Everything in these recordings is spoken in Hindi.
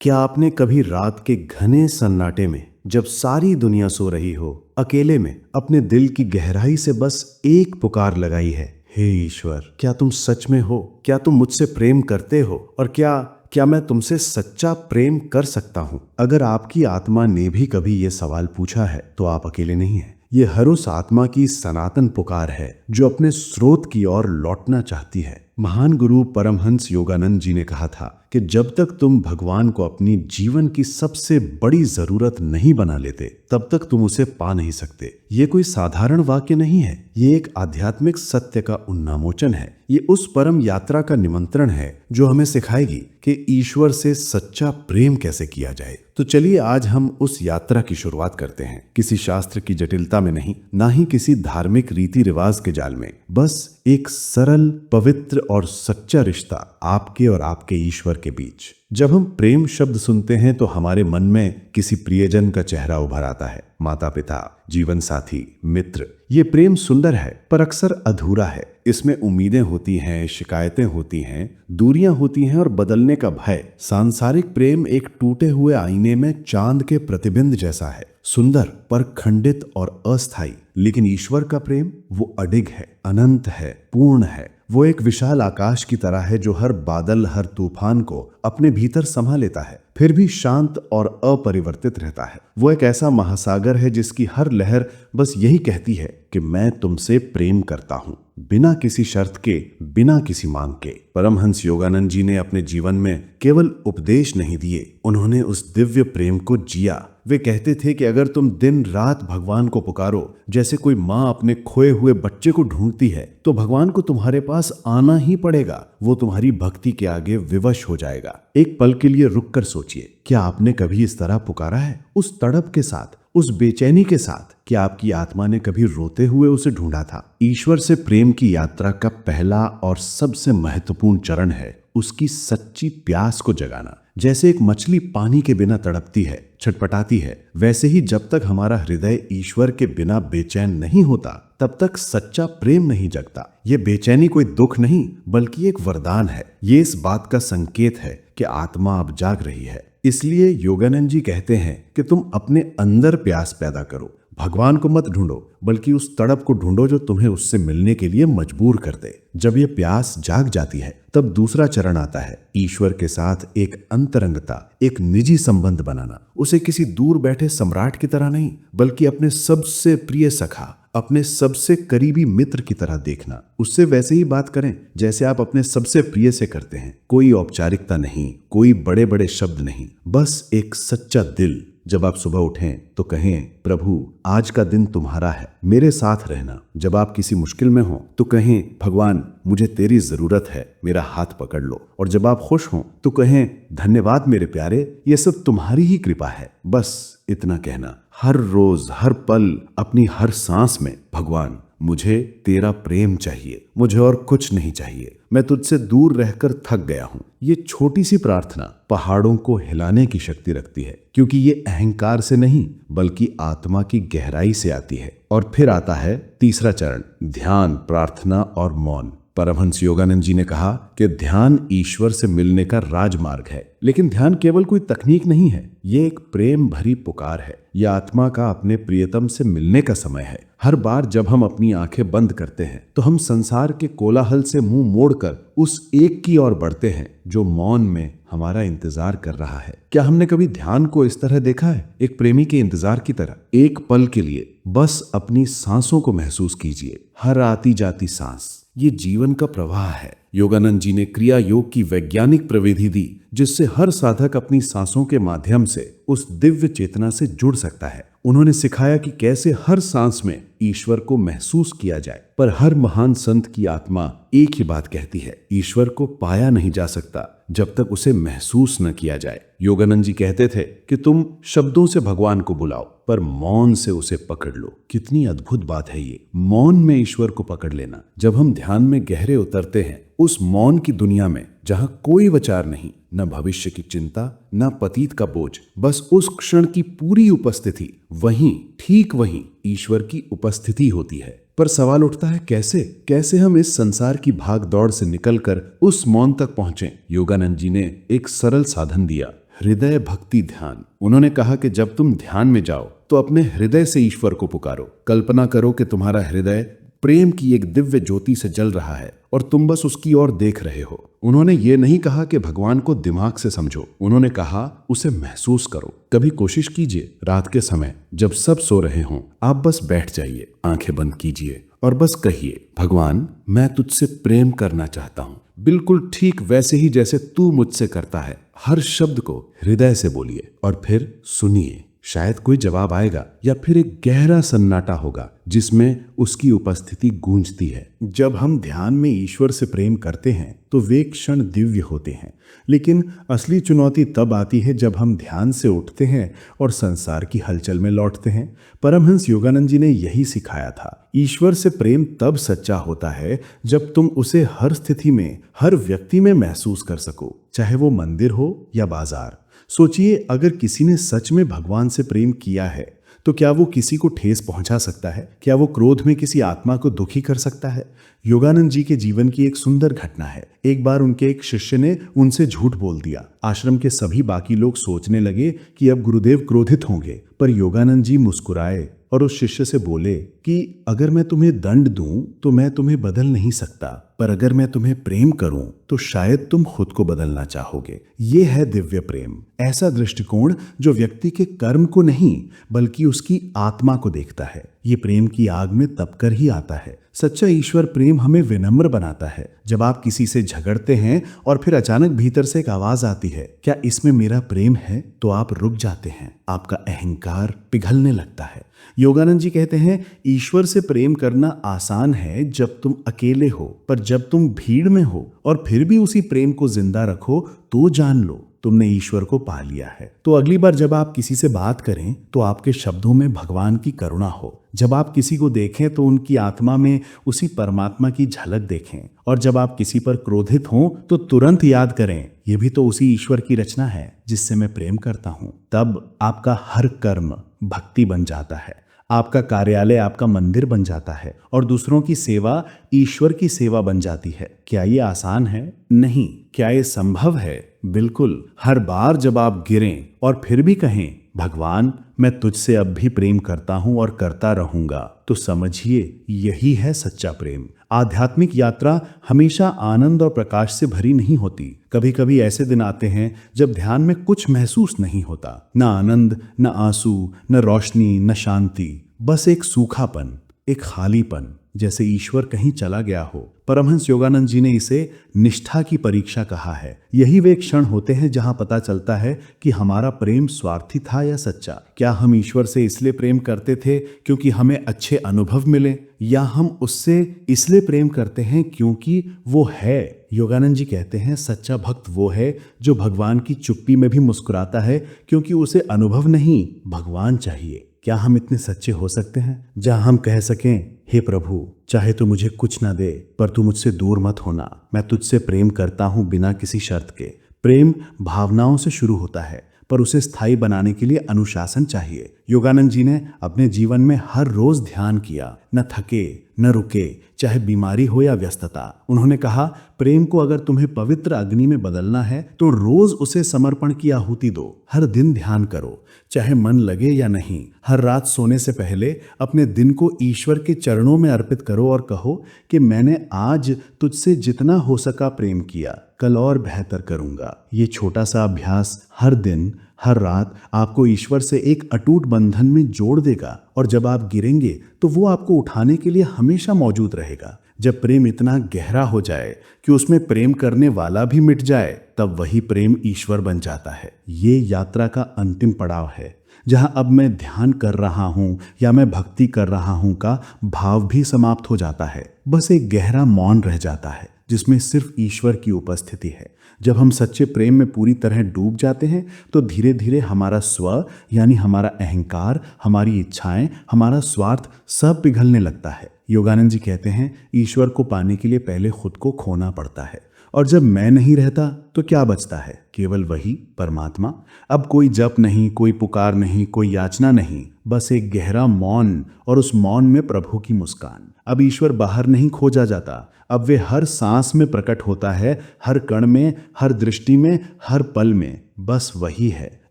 क्या आपने कभी रात के घने सन्नाटे में, जब सारी दुनिया सो रही हो, अकेले में अपने दिल की गहराई से बस एक पुकार लगाई है, हे ईश्वर, क्या तुम सच में हो? क्या तुम मुझसे प्रेम करते हो? और क्या क्या मैं तुमसे सच्चा प्रेम कर सकता हूँ? अगर आपकी आत्मा ने भी कभी ये सवाल पूछा है तो आप अकेले नहीं हैं। ये हर उस आत्मा की सनातन पुकार है जो अपने स्रोत की ओर लौटना चाहती है। महान गुरु परमहंस योगानंद जी ने कहा था कि जब तक तुम भगवान को अपनी जीवन की सबसे बड़ी जरूरत नहीं बना लेते, तब तक तुम उसे पा नहीं सकते। ये कोई साधारण वाक्य नहीं है, ये एक आध्यात्मिक सत्य का उन्मोचन है। ये उस परम यात्रा का निमंत्रण है जो हमें सिखाएगी कि ईश्वर से सच्चा प्रेम कैसे किया जाए। तो चलिए आज हम उस यात्रा की शुरुआत करते हैं। किसी शास्त्र की जटिलता में नहीं, ना ही किसी धार्मिक रीति रिवाज के जाल में, बस एक सरल, पवित्र और सच्चा रिश्ता आपके और आपके ईश्वर के बीच। जब हम प्रेम शब्द सुनते हैं तो हमारे मन में किसी प्रियजन का चेहरा उभर आता है, माता पिता, जीवन साथी, मित्र। ये प्रेम सुंदर है पर अक्सर अधूरा है। इसमें उम्मीदें होती हैं, शिकायतें होती हैं, दूरियां होती हैं और बदलने का भय। सांसारिक प्रेम एक टूटे हुए आईने में चांद के प्रतिबिंब जैसा है, सुंदर पर खंडित और अस्थायी। लेकिन ईश्वर का प्रेम वो अडिग है, अनंत है, पूर्ण है। वो एक विशाल आकाश की तरह है जो हर बादल, हर तूफान को अपने भीतर समा लेता है, फिर भी शांत और अपरिवर्तित रहता है। वो एक ऐसा महासागर है जिसकी हर लहर बस यही कहती है कि मैं तुमसे प्रेम करता हूँ, बिना किसी शर्त के, बिना किसी मांग के। परमहंस योगानंद जी ने अपने जीवन में केवल उपदेश नहीं दिए, उन्होंने उस दिव्य प्रेम को जिया। वे कहते थे कि अगर तुम दिन रात भगवान को पुकारो, जैसे कोई माँ अपने खोए हुए बच्चे को ढूंढती है, तो भगवान को तुम्हारे पास आना ही पड़ेगा। वो तुम्हारी भक्ति के आगे विवश हो जाएगा। एक पल के लिए रुक कर सोचिए, क्या आपने कभी इस तरह पुकारा है? उस तड़प के साथ, उस बेचैनी के साथ। क्या आपकी आत्मा ने कभी रोते हुए उसे ढूंढा था? ईश्वर से प्रेम की यात्रा का पहला और सबसे महत्वपूर्ण चरण है उसकी सच्ची प्यास को जगाना। जैसे एक मछली पानी के बिना तड़पती है, छटपटाती है, वैसे ही जब तक हमारा हृदय ईश्वर के बिना बेचैन नहीं होता, तब तक सच्चा प्रेम नहीं जगता। ये बेचैनी कोई दुख नहीं, बल्कि एक वरदान है। ये इस बात का संकेत है कि आत्मा अब जाग रही है। इसलिए योगानंद जी कहते हैं कि तुम अपने अंदर प्यास पैदा करो। भगवान को मत ढूंढो, बल्कि उस तड़प को ढूंढो जो तुम्हें उससे मिलने के लिए मजबूर कर दे। जब ये प्यास जाग जाती है, तब दूसरा चरण आता है, ईश्वर के साथ एक अंतरंगता, एक निजी संबंध बनाना। उसे किसी दूर बैठे सम्राट की तरह नहीं, बल्कि अपने सबसे प्रिय सखा, अपने सबसे करीबी मित्र की तरह देखना। उससे वैसे ही बात करें जैसे आप अपने सबसे प्रिय से करते हैं। कोई औपचारिकता नहीं, कोई बड़े बड़े शब्द नहीं, बस एक सच्चा दिल। जब आप सुबह उठें तो कहें, प्रभु आज का दिन तुम्हारा है, मेरे साथ रहना। जब आप किसी मुश्किल में हो तो कहें, भगवान मुझे तेरी जरूरत है, मेरा हाथ पकड़ लो। और जब आप खुश हों तो कहें, धन्यवाद मेरे प्यारे, ये सब तुम्हारी ही कृपा है। बस इतना कहना, हर रोज, हर पल, अपनी हर सांस में, भगवान मुझे तेरा प्रेम चाहिए, मुझे और कुछ नहीं चाहिए, मैं तुझसे दूर रहकर थक गया हूं। ये छोटी सी प्रार्थना पहाड़ों को हिलाने की शक्ति रखती है, क्योंकि ये अहंकार से नहीं, बल्कि आत्मा की गहराई से आती है। और फिर आता है तीसरा चरण, ध्यान, प्रार्थना और मौन। परमहंस योगानंद जी ने कहा कि ध्यान ईश्वर से मिलने का राजमार्ग है। लेकिन ध्यान केवल कोई तकनीक नहीं है, ये एक प्रेम भरी पुकार है। यह आत्मा का अपने प्रियतम से मिलने का समय है। हर बार जब हम अपनी आंखें बंद करते हैं तो हम संसार के कोलाहल से मुंह मोड़कर उस एक की ओर बढ़ते हैं जो मौन में हमारा इंतजार कर रहा है। क्या हमने कभी ध्यान को इस तरह देखा है, एक प्रेमी के इंतजार की तरह? एक पल के लिए बस अपनी सांसों को महसूस कीजिए, हर आती जाती सांस। ये जीवन का प्रवाह है। योगानंद जी ने क्रिया योग की वैज्ञानिक प्रविधि दी, जिससे हर साधक अपनी सांसों के माध्यम से उस दिव्य चेतना से जुड़ सकता है। उन्होंने सिखाया कि कैसे हर सांस में ईश्वर को महसूस किया जाए। पर हर महान संत की आत्मा एक ही बात कहती है, ईश्वर को पाया नहीं जा सकता जब तक उसे महसूस न किया जाए। योगानंद जी कहते थे कि तुम शब्दों से भगवान को बुलाओ, पर मौन से उसे पकड़ लो। कितनी अद्भुत बात है ये, मौन में ईश्वर को पकड़ लेना। जब हम ध्यान में गहरे उतरते हैं, उस मौन की दुनिया में जहां कोई विचार नहीं, न भविष्य की चिंता, न पतीत का बोझ, बस उस क्षण की पूरी उपस्थिति, वहीं, ठीक वहीं ईश्वर की उपस्थिति होती है। पर सवाल उठता है, कैसे हम इस संसार की भाग दौड़ से निकलकर उस मौन तक पहुंचें? योगानंद जी ने एक सरल साधन दिया, हृदय भक्ति ध्यान। उन्होंने कहा कि जब तुम ध्यान में जाओ तो अपने हृदय से ईश्वर को पुकारो। कल्पना करो कि तुम्हारा हृदय प्रेम की एक दिव्य ज्योति से जल रहा है और तुम बस उसकी ओर देख रहे हो। उन्होंने ये नहीं कहा कि भगवान को दिमाग से समझो, उन्होंने कहा उसे महसूस करो। कभी कोशिश कीजिए, रात के समय जब सब सो रहे हों, आप बस बैठ जाइए, आंखें बंद कीजिए और बस कहिए, भगवान मैं तुझसे प्रेम करना चाहता हूँ, बिल्कुल ठीक वैसे ही जैसे तू मुझसे करता है। हर शब्द को हृदय से बोलिए और फिर सुनिए। शायद कोई जवाब आएगा या फिर एक गहरा सन्नाटा होगा जिसमें उसकी उपस्थिति गूंजती है। जब हम ध्यान में ईश्वर से प्रेम करते हैं तो वे क्षण दिव्य होते हैं, लेकिन असली चुनौती तब आती है जब हम ध्यान से उठते हैं और संसार की हलचल में लौटते हैं। परमहंस योगानंद जी ने यही सिखाया था। ईश्वर से प्रेम तब सच्चा होता है जब तुम उसे हर स्थिति में, हर व्यक्ति में महसूस कर सको, चाहे वो मंदिर हो या बाजार। सोचिए, अगर किसी ने सच में भगवान से प्रेम किया है तो क्या वो किसी को ठेस पहुंचा सकता है? क्या वो क्रोध में किसी आत्मा को दुखी कर सकता है? योगानंद जी के जीवन की एक सुंदर घटना है। एक बार उनके एक शिष्य ने उनसे झूठ बोल दिया। आश्रम के सभी बाकी लोग सोचने लगे कि अब गुरुदेव क्रोधित होंगे, पर योगानंद जी मुस्कुराए और उस शिष्य से बोले कि अगर मैं तुम्हें दंड दूं तो मैं तुम्हें बदल नहीं सकता, पर अगर मैं तुम्हें प्रेम करूं तो शायद तुम खुद को बदलना चाहोगे। ये है दिव्य प्रेम, ऐसा दृष्टिकोण जो व्यक्ति के कर्म को नहीं बल्कि उसकी आत्मा को देखता है। ये प्रेम की आग में तपकर ही आता है। सच्चा ईश्वर प्रेम हमें विनम्र बनाता है। जब आप किसी से झगड़ते हैं और फिर अचानक भीतर से एक आवाज आती है, क्या इसमें मेरा प्रेम है, तो आप रुक जाते हैं, आपका अहंकार पिघलने लगता है। योगानंद जी कहते हैं, ईश्वर से प्रेम करना आसान है जब तुम अकेले हो, पर जब तुम भीड़ में हो और फिर भी उसी प्रेम को जिंदा रखो तो जान लो तुमने ईश्वर को पा लिया है। तो अगली बार जब आप किसी से बात करें तो आपके शब्दों में भगवान की करुणा हो। जब आप किसी को देखें तो उनकी आत्मा में उसी परमात्मा की झलक देखें। और जब आप किसी पर क्रोधित हों तो तुरंत याद करें, ये भी तो उसी ईश्वर की रचना है जिससे मैं प्रेम करता हूं। तब आपका हर कर्म भक्ति बन जाता है, आपका कार्यालय आपका मंदिर बन जाता है और दूसरों की सेवा ईश्वर की सेवा बन जाती है। क्या ये आसान है? नहीं। क्या ये संभव है? बिल्कुल। हर बार जब आप गिरें और फिर भी कहें, भगवान मैं तुझसे अब भी प्रेम करता हूं और करता रहूंगा, तो समझिए यही है सच्चा प्रेम। आध्यात्मिक यात्रा हमेशा आनंद और प्रकाश से भरी नहीं होती। कभी कभी ऐसे दिन आते हैं जब ध्यान में कुछ महसूस नहीं होता, न आनंद, न आंसू, न रोशनी, न शांति, बस एक सूखापन, एक खालीपन, जैसे ईश्वर कहीं चला गया हो। परमहंस योगानंद जी ने इसे निष्ठा की परीक्षा कहा है। यही वे क्षण होते हैं जहां पता चलता है कि हमारा प्रेम स्वार्थी था या सच्चा। क्या हम ईश्वर से इसलिए प्रेम करते थे क्योंकि हमें अच्छे अनुभव मिले, या हम उससे इसलिए प्रेम करते हैं क्योंकि वो है? योगानंद जी कहते हैं, सच्चा भक्त वो है जो भगवान की चुप्पी में भी मुस्कुराता है क्योंकि उसे अनुभव नहीं, भगवान चाहिए। क्या हम इतने सच्चे हो सकते हैं जहां हम कह सकें, हे प्रभु चाहे तो मुझे कुछ ना दे पर तू मुझसे दूर मत होना, मैं तुझसे प्रेम करता हूं बिना किसी शर्त के। प्रेम भावनाओं से शुरू होता है पर उसे स्थायी बनाने के लिए अनुशासन चाहिए। योगानंद जी ने अपने जीवन में हर रोज ध्यान किया, न थके न रुके, चाहे बीमारी हो या व्यस्तता। उन्होंने कहा, प्रेम को अगर तुम्हें पवित्र अग्नि में बदलना है तो रोज उसे समर्पण की आहुति दो। हर दिन ध्यान करो, चाहे मन लगे या नहीं। हर रात सोने से पहले अपने दिन को ईश्वर के चरणों में अर्पित करो और कहो कि मैंने आज तुझसे जितना हो सका प्रेम किया, कल और बेहतर करूंगा। ये छोटा सा अभ्यास हर दिन हर रात आपको ईश्वर से एक अटूट बंधन में जोड़ देगा और जब आप गिरेंगे तो वो आपको उठाने के लिए हमेशा मौजूद रहेगा। जब प्रेम इतना गहरा हो जाए कि उसमें प्रेम करने वाला भी मिट जाए, तब वही प्रेम ईश्वर बन जाता है। ये यात्रा का अंतिम पड़ाव है जहां अब मैं ध्यान कर रहा हूं या मैं भक्ति कर रहा हूं का भाव भी समाप्त हो जाता है। बस एक गहरा मौन रह जाता है जिसमें सिर्फ ईश्वर की उपस्थिति है। जब हम सच्चे प्रेम में पूरी तरह डूब जाते हैं तो धीरे धीरे हमारा स्व यानी हमारा अहंकार, हमारी इच्छाएं, हमारा स्वार्थ सब पिघलने लगता है। योगानंद जी कहते हैं, ईश्वर को पाने के लिए पहले खुद को खोना पड़ता है, और जब मैं नहीं रहता तो क्या बचता है? केवल वही परमात्मा। अब कोई जप नहीं, कोई पुकार नहीं, कोई याचना नहीं, बस एक गहरा मौन, और उस मौन में प्रभु की मुस्कान। अब ईश्वर बाहर नहीं खोजा जाता, अब वे हर सांस में प्रकट होता है, हर कण में, हर दृष्टि में, हर पल में। बस वही है।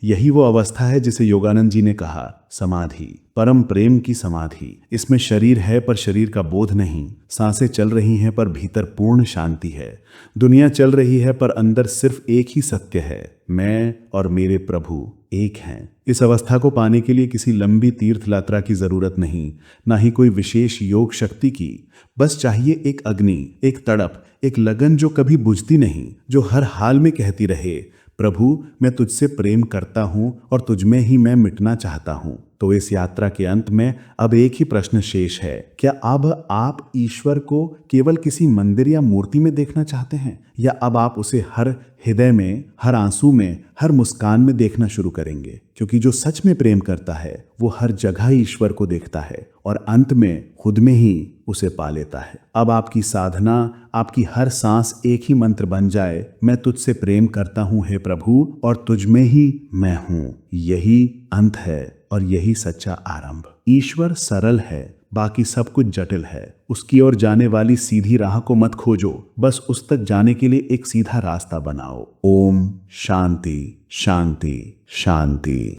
यही वो अवस्था है जिसे योगानंद जी ने कहा समाधि, परम प्रेम की समाधि। इसमें शरीर है पर शरीर का बोध नहीं, सांसें चल रही हैं पर भीतर पूर्ण शांति है, दुनिया चल रही है पर अंदर सिर्फ एक ही सत्य है, मैं और मेरे प्रभु एक हैं। इस अवस्था को पाने के लिए किसी लंबी तीर्थ यात्रा की जरूरत नहीं, ना ही कोई विशेष योग शक्ति की। बस चाहिए एक अग्नि, एक तड़प, एक लगन जो कभी बुझती नहीं, जो हर हाल में कहती रहे, प्रभु मैं तुझसे प्रेम करता हूं और तुझ में ही मैं मिटना चाहता हूं। तो इस यात्रा के अंत में अब एक ही प्रश्न शेष है, क्या अब आप ईश्वर को केवल किसी मंदिर या मूर्ति में देखना चाहते हैं, या अब आप उसे हर हृदय में, हर आंसू में, हर मुस्कान में देखना शुरू करेंगे? क्योंकि जो सच में प्रेम करता है वो हर जगह ईश्वर को देखता है और अंत में खुद में ही उसे पा लेता है। अब आपकी साधना, आपकी हर सांस एक ही मंत्र बन जाए, मैं तुझसे प्रेम करता हूं हे प्रभु और तुझ में ही मैं हूं। यही अंत है और यही सच्चा आरंभ। ईश्वर सरल है, बाकी सब कुछ जटिल है। उसकी ओर जाने वाली सीधी राह को मत खोजो, बस उस तक जाने के लिए एक सीधा रास्ता बनाओ। ओम शांति शांति शांति।